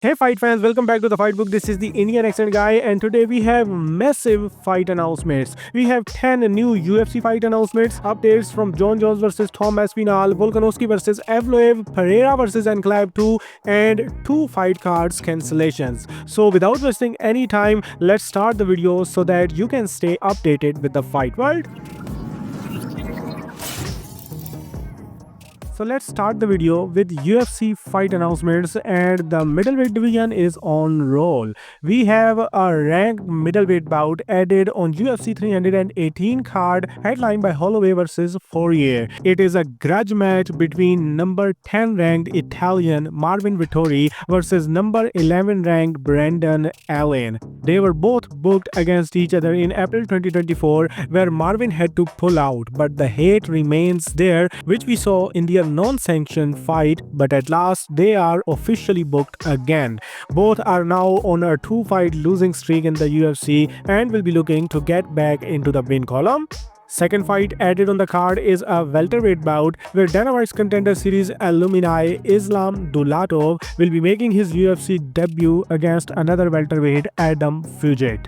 Hey fight fans, welcome back to the Fight Book. This is the Indian accent guy, and today we have massive fight announcements. We have 10 new UFC fight announcements, updates from John Jones versus Tom Aspinall, Volkanovski versus Evloev, Pereira versus Enclave 2, and 2 fight cards cancellations. So without wasting any time, let's start the video so that you can stay updated with the fight world. So let's start the video with UFC fight announcements, and the middleweight division is on roll. We have a ranked middleweight bout added on UFC 318 card headlined by Holloway versus Poirier. It is a grudge match between number 10 ranked Italian Marvin Vittori versus number 11 ranked Brandon Allen. They were both booked against each other in April 2024 where Marvin had to pull out, but the hate remains there, which we saw in the non-sanctioned fight, but at last they are officially booked again. Both are now on a 2-fight losing streak in the UFC and will be looking to get back into the win column. Second fight added on the card is a welterweight bout where Dana White's Contender Series alumni Islam Dulatov will be making his UFC debut against another welterweight, Adam Fugit.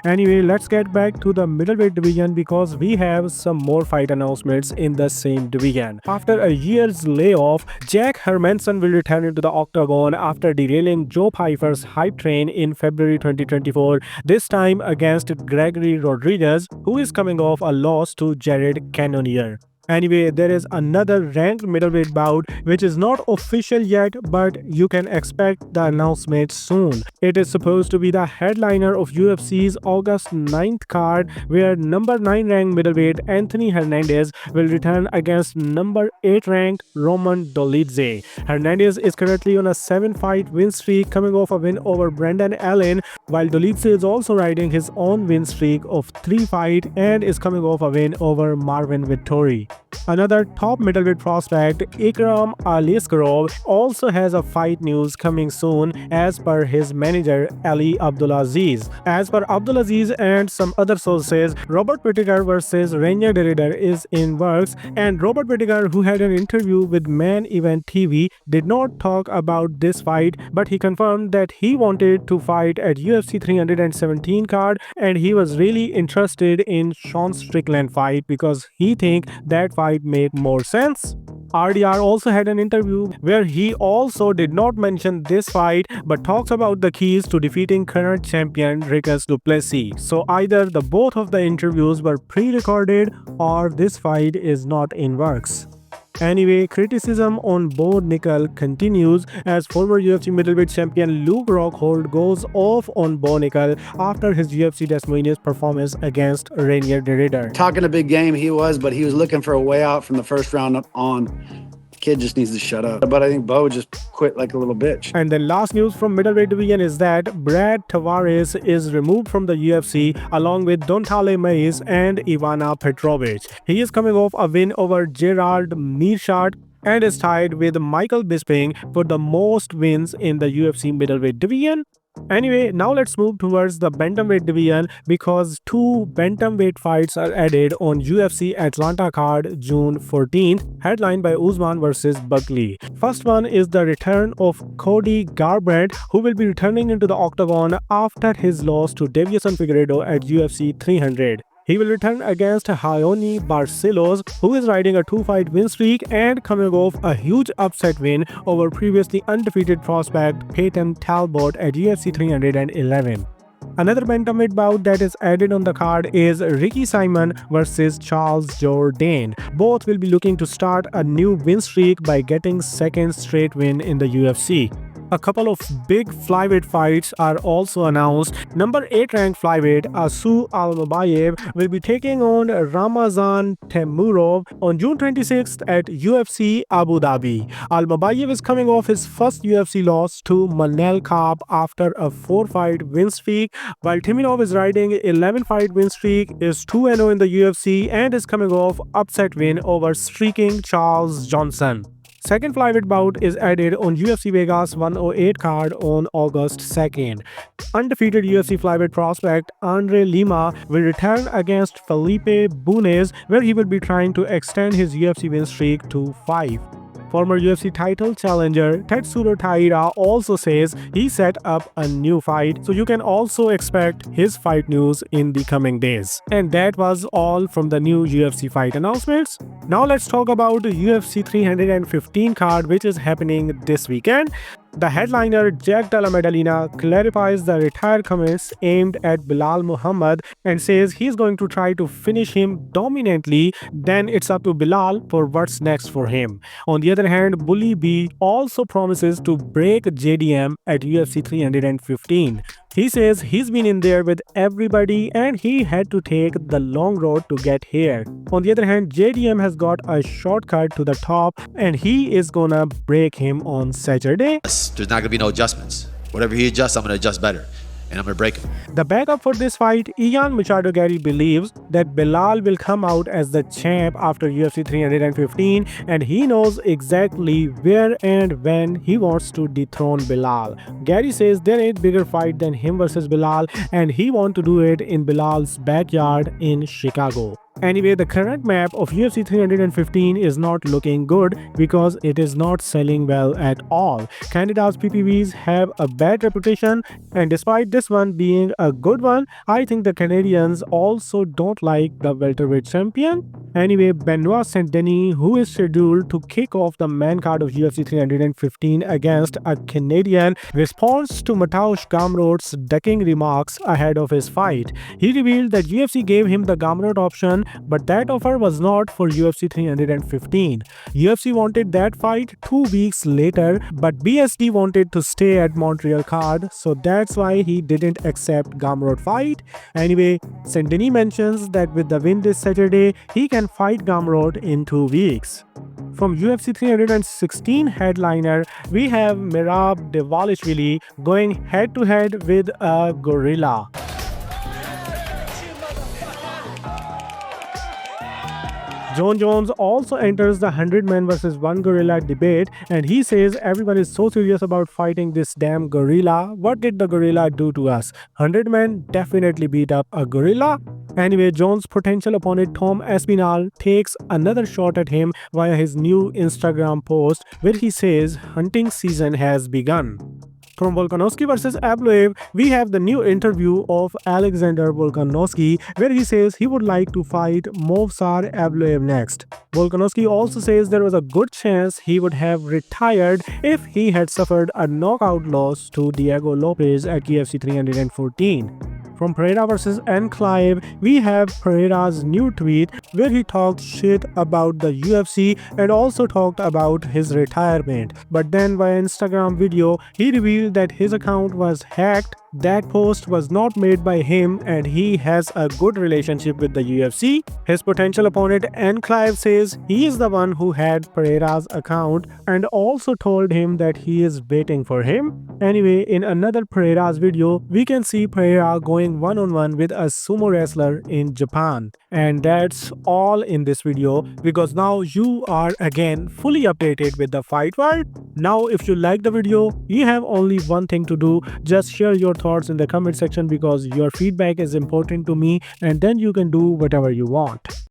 Anyway, let's get back to the middleweight division because we have some more fight announcements in the same division. After a year's layoff, Jack Hermansson will return into the octagon after derailing Joe Pyfer's hype train in February 2024, this time against Gregory Rodriguez, who is coming off a loss to Jared Cannonier. Anyway, there is another ranked middleweight bout which is not official yet, but you can expect the announcement soon. It is supposed to be the headliner of UFC's August 9th card where number 9 ranked middleweight Anthony Hernandez will return against number 8 ranked Roman Dolidze. Hernandez is currently on a 7-fight win streak coming off a win over Brandon Allen, while Dolidze is also riding his own win streak of 3 fights and is coming off a win over Marvin Vittori. Another top middleweight prospect, Ikram Aliskerov, also has a fight news coming soon as per his manager Ali Abdulaziz. As per Abdulaziz and some other sources, Robert Whittaker versus Reinier de Ridder is in works, and Robert Whittaker, who had an interview with Man Event TV, did not talk about this fight, but he confirmed that he wanted to fight at UFC 317 card and he was really interested in Sean Strickland fight because he think that fight make more sense. RDR also had an interview where he also did not mention this fight but talks about the keys to defeating current champion Ricus du Plessis. So either the both of the interviews were pre-recorded or this fight is not in works. Anyway, criticism on Bo Nickel continues as former UFC middleweight champion Luke Rockhold goes off on Bo Nickel after his UFC Des Moines performance against Reinier de Ridder. Talking a big game he was, but he was looking for a way out from the first round on. Kid just needs to shut up. But I think Bo just quit like a little bitch. And then last news from middleweight division is that Brad Tavares is removed from the UFC along with Dontale Mayes and Ivana Petrovich. He is coming off a win over Gerard Meerschaert and is tied with Michael Bisping for the most wins in the UFC middleweight division. Anyway, now let's move towards the bantamweight division because 2 bantamweight fights are added on UFC Atlanta card June 14th, headlined by Usman versus Buckley. First one is the return of Cody Garbrandt, who will be returning into the octagon after his loss to Deiveson Figueiredo at UFC 300. He will return against Raoni Barcelos, who is riding a 2-fight win streak and coming off a huge upset win over previously undefeated prospect Peyton Talbot at UFC 311. Another bantamweight bout that is added on the card is Ricky Simon versus Charles Jourdain. Both will be looking to start a new win streak by getting second straight win in the UFC. A couple of big flyweight fights are also announced. Number 8 ranked flyweight Asu Almabayev will be taking on Ramazan Temurov on June 26th at UFC Abu Dhabi. Almabayev is coming off his first UFC loss to Manel Kape after a 4-fight win streak, while Temurov is riding 11-fight win streak, is 2-0 in the UFC and is coming off upset win over streaking Charles Johnson. Second flyweight bout is added on UFC Vegas 108 card on August 2nd. Undefeated UFC flyweight prospect Andre Lima will return against Felipe Bunes, where he will be trying to extend his UFC win streak to 5. Former UFC title challenger Tetsuro Taira also says he set up a new fight, so you can also expect his fight news in the coming days. And that was all from the new UFC fight announcements. Now let's talk about the UFC 315 card, which is happening this weekend. The headliner Jack Della Maddalena clarifies the retired comments aimed at Bilal Muhammad and says he's going to try to finish him dominantly, then it's up to Bilal for what's next for him. On the other hand, Bully B also promises to break JDM at UFC 315. He says he's been in there with everybody and he had to take the long road to get here. On the other hand, JDM has got a shortcut to the top and he is gonna break him on Saturday. There's not gonna be no adjustments. Whatever he adjusts, I'm gonna adjust better. And I'm gonna break him. The backup for this fight, Ian Machado Gary believes that Bilal will come out as the champ after UFC 315 and he knows exactly where and when he wants to dethrone Bilal. Gary says there ain't bigger fight than him versus Bilal and he wants to do it in Bilal's backyard in Chicago. Anyway, the current map of UFC 315 is not looking good because it is not selling well at all. Canada's PPVs have a bad reputation, and despite this one being a good one, I think the Canadians also don't like the welterweight champion. Anyway, Benoit Saint-Denis, who is scheduled to kick off the main card of UFC 315 against a Canadian, responds to Mateusz Gamrot's ducking remarks ahead of his fight. He revealed that UFC gave him the Gamrot option, but that offer was not for UFC 315. UFC wanted that fight 2 weeks later, but BSD wanted to stay at Montreal card, so that's why he didn't accept Gamrot fight. Anyway, Saint-Denis mentions that with the win this Saturday, he can fight Gamrot in 2 weeks. From UFC 316 headliner, we have Merab Dvalishvili going head-to-head with a gorilla. Jon Jones also enters the 100 man versus 1 gorilla debate and he says everyone is so serious about fighting this damn gorilla. What did the gorilla do to us? 100 men definitely beat up a gorilla. Anyway, Jones' potential opponent Tom Aspinall takes another shot at him via his new Instagram post where he says hunting season has begun. From Volkanovski versus Evloev, we have the new interview of Alexander Volkanovski where he says he would like to fight Movsar Evloev next. Volkanovski also says there was a good chance he would have retired if he had suffered a knockout loss to Diego Lopez at UFC 314. From Pereira versus Enclave, we have Pereira's new tweet where he talked shit about the UFC and also talked about his retirement. But then via Instagram video, he revealed that his account was hacked. That post was not made by him and he has a good relationship with the UFC. His potential opponent Enclave says he is the one who had Pereira's account and also told him that he is waiting for him. Anyway, in another Pereira's video, we can see Pereira going one-on-one with a sumo wrestler in Japan. And that's all in this video because now you are again fully updated with the fight world. Now if you like the video, you have only one thing to do, just share your thoughts in the comment section because your feedback is important to me and then you can do whatever you want.